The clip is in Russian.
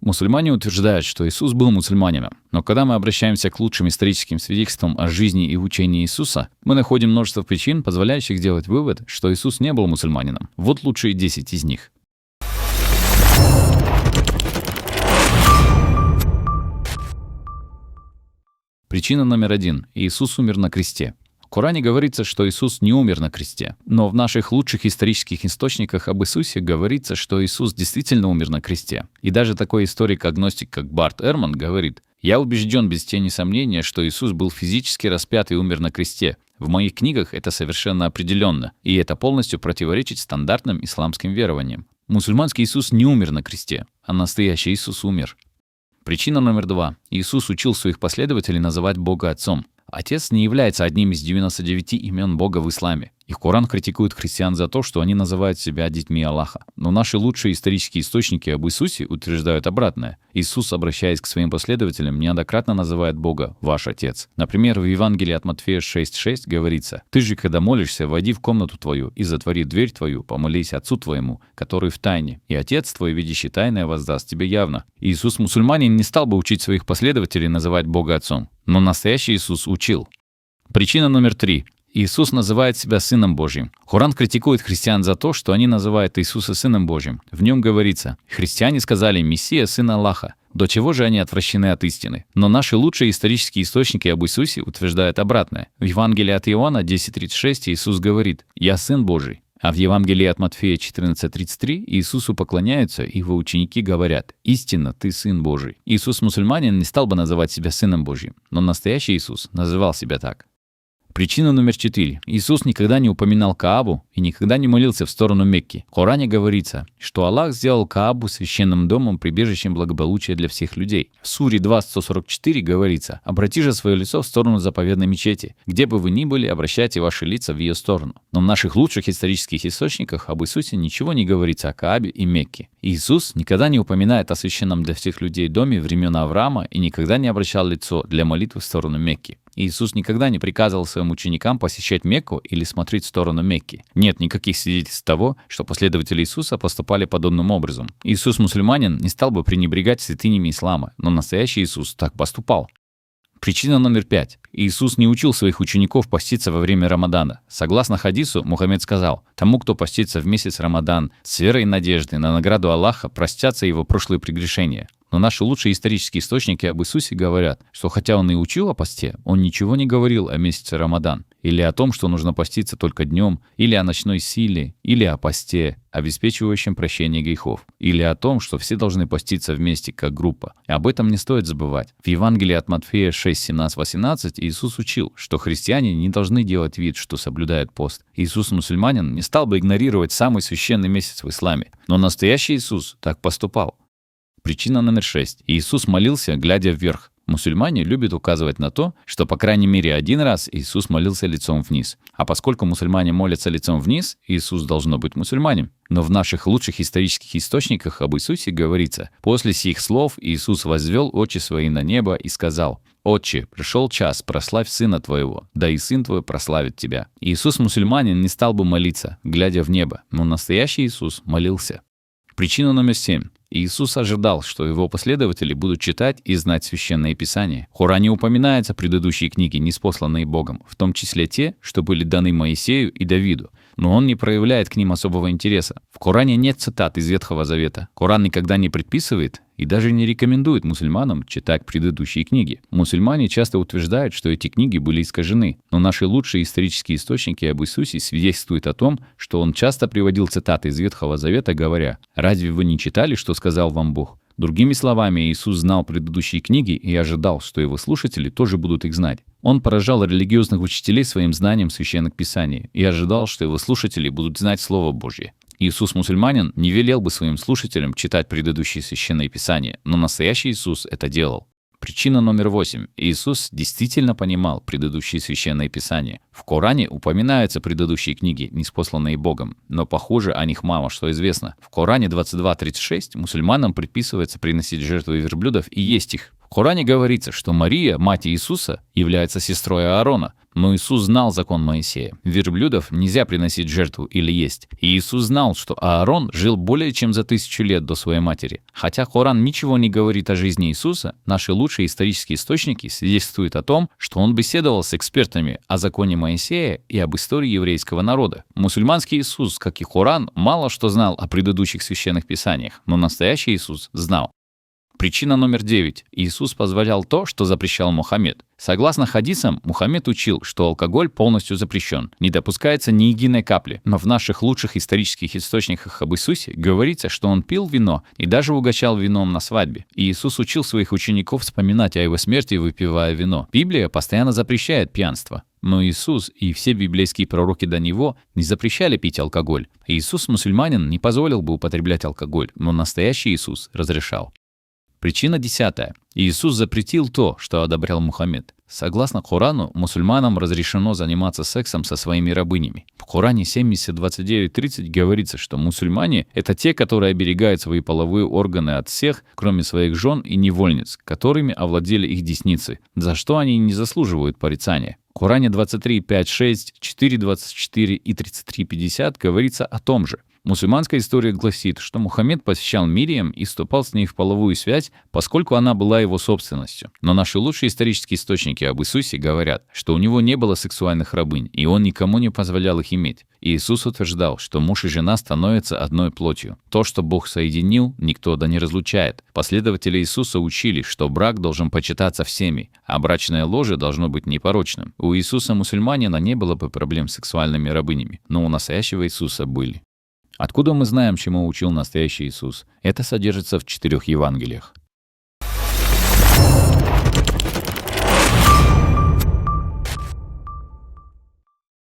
Мусульмане утверждают, что Иисус был мусульманином, но когда мы обращаемся к лучшим историческим свидетельствам о жизни и учении Иисуса, мы находим множество причин, позволяющих сделать вывод, что Иисус не был мусульманином. Вот лучшие 10 из них. Причина номер 1. Иисус умер на кресте. В Коране говорится, что Иисус не умер на кресте, но в наших лучших исторических источниках об Иисусе говорится, что Иисус действительно умер на кресте. И даже такой историк-агностик, как Барт Эрман, говорит: «Я убежден без тени сомнения, что Иисус был физически распят и умер на кресте. В моих книгах это совершенно определенно, и это полностью противоречит стандартным исламским верованиям. Мусульманский Иисус не умер на кресте, а настоящий Иисус умер». Причина номер 2. Иисус учил своих последователей называть Бога Отцом. Отец не является одним из 99 имен Бога в исламе. И Коран критикует христиан за то, что они называют себя детьми Аллаха. Но наши лучшие исторические источники об Иисусе утверждают обратное. Иисус, обращаясь к своим последователям, неоднократно называет Бога «Ваш Отец». Например, в Евангелии от Матфея 6:6 говорится: «Ты же, когда молишься, войди в комнату твою и затвори дверь твою, помолись Отцу твоему, который в тайне, и Отец твой, видящий тайное, воздаст тебе явно». Иисус мусульманин не стал бы учить своих последователей называть Бога Отцом, но настоящий Иисус учил. Причина номер 3. Иисус называет себя Сыном Божьим. Коран критикует христиан за то, что они называют Иисуса Сыном Божьим. В нем говорится: «Христиане сказали: Мессия, Сын Аллаха». До чего же они отвращены от истины? Но наши лучшие исторические источники об Иисусе утверждают обратное. В Евангелии от Иоанна 10:36 Иисус говорит: «Я Сын Божий». А в Евангелии от Матфея 14:33 Иисусу поклоняются, и его ученики говорят: «Истинно, ты Сын Божий». Иисус-мусульманин не стал бы называть себя Сыном Божьим, но настоящий Иисус называл себя так. Причина номер 4. Иисус никогда не упоминал Каабу и никогда не молился в сторону Мекки. В Коране говорится, что Аллах сделал Каабу священным домом, прибежищем благополучия для всех людей. В Суре 2:144 говорится: «Обрати же свое лицо в сторону заповедной мечети. Где бы вы ни были, обращайте ваши лица в ее сторону». Но в наших лучших исторических источниках об Иисусе ничего не говорится о Каабе и Мекке. Иисус никогда не упоминает о священном для всех людей доме времен Авраама и никогда не обращал лицо для молитвы в сторону Мекки. Иисус никогда не приказывал своим ученикам посещать Мекку или смотреть в сторону Мекки. Нет никаких свидетельств того, что последователи Иисуса поступали подобным образом. Иисус-мусульманин не стал бы пренебрегать святынями ислама, но настоящий Иисус так поступал. Причина номер 5. Иисус не учил своих учеников поститься во время Рамадана. Согласно хадису, Мухаммед сказал: «Тому, кто постится в месяц Рамадан с верой и надеждой на награду Аллаха, простятся его прошлые прегрешения». Но наши лучшие исторические источники об Иисусе говорят, что хотя он и учил о посте, он ничего не говорил о месяце Рамадан, или о том, что нужно поститься только днем, или о ночной силе, или о посте, обеспечивающем прощение грехов, или о том, что все должны поститься вместе как группа. И об этом не стоит забывать. В Евангелии от Матфея 6:17-18 Иисус учил, что христиане не должны делать вид, что соблюдают пост. Иисус-мусульманин не стал бы игнорировать самый священный месяц в исламе, но настоящий Иисус так поступал. Причина номер 6. Иисус молился, глядя вверх. Мусульмане любят указывать на то, что по крайней мере один раз Иисус молился лицом вниз. А поскольку мусульмане молятся лицом вниз, Иисус должно быть мусульманин. Но в наших лучших исторических источниках об Иисусе говорится: «После сих слов Иисус возвел очи свои на небо и сказал: Отче, пришел час, прославь Сына Твоего, да и Сын Твой прославит Тебя». Иисус-мусульманин не стал бы молиться, глядя в небо, но настоящий Иисус молился. Причина номер 7. Иисус ожидал, что его последователи будут читать и знать Священное Писание. В Коране упоминаются предыдущие книги, ниспосланные Богом, в том числе те, что были даны Моисею и Давиду, но он не проявляет к ним особого интереса. В Коране нет цитат из Ветхого Завета. Коран никогда не предписывает и даже не рекомендует мусульманам читать предыдущие книги. Мусульмане часто утверждают, что эти книги были искажены, но наши лучшие исторические источники об Иисусе свидетельствуют о том, что он часто приводил цитаты из Ветхого Завета, говоря: «Разве вы не читали, что сказал вам Бог?» Другими словами, Иисус знал предыдущие книги и ожидал, что его слушатели тоже будут их знать. Он поражал религиозных учителей своим знанием Священных Писаний и ожидал, что его слушатели будут знать Слово Божье. Иисус-мусульманин не велел бы своим слушателям читать предыдущие Священные Писания, но настоящий Иисус это делал. Причина номер 8. Иисус действительно понимал предыдущие Священные Писания. В Коране упоминаются предыдущие книги, ниспосланные Богом, но, похоже, о них мало что известно. В Коране 22:36 мусульманам предписывается приносить жертвы верблюдов и есть их. В В Коране говорится, что Мария, мать Иисуса, является сестрой Аарона. Но Иисус знал закон Моисея. Верблюдов нельзя приносить жертву или есть. И Иисус знал, что Аарон жил более чем за 1000 лет до своей матери. Хотя Коран ничего не говорит о жизни Иисуса, наши лучшие исторические источники свидетельствуют о том, что он беседовал с экспертами о законе Моисея и об истории еврейского народа. Мусульманский Иисус, как и Коран, мало что знал о предыдущих священных писаниях, но настоящий Иисус знал. Причина номер 9. Иисус позволял то, что запрещал Мухаммед. Согласно хадисам, Мухаммед учил, что алкоголь полностью запрещен, не допускается ни единой капли. Но в наших лучших исторических источниках об Иисусе говорится, что он пил вино и даже угощал вином на свадьбе. И Иисус учил своих учеников вспоминать о его смерти, выпивая вино. Библия постоянно запрещает пьянство. Но Иисус и все библейские пророки до него не запрещали пить алкоголь. Иисус, мусульманин, не позволил бы употреблять алкоголь, но настоящий Иисус разрешал. Причина 10. Иисус запретил то, что одобрял Мухаммед. Согласно Корану, мусульманам разрешено заниматься сексом со своими рабынями. В Коране 70:29-30 говорится, что мусульмане — это те, которые оберегают свои половые органы от всех, кроме своих жен и невольниц, которыми овладели их десницы, за что они не заслуживают порицания. В Коране 23:5-6, 4:24 и 33:50 говорится о том же. Мусульманская история гласит, что Мухаммед посещал Мириам и вступал с ней в половую связь, поскольку она была его собственностью. Но наши лучшие исторические источники об Иисусе говорят, что у него не было сексуальных рабынь, и он никому не позволял их иметь. И Иисус утверждал, что муж и жена становятся одной плотью. То, что Бог соединил, никто да не разлучает. Последователи Иисуса учили, что брак должен почитаться всеми, а брачное ложе должно быть непорочным. У Иисуса-мусульманина не было бы проблем с сексуальными рабынями, но у настоящего Иисуса были. Откуда мы знаем, чему учил настоящий Иисус? Это содержится в 4 Евангелиях.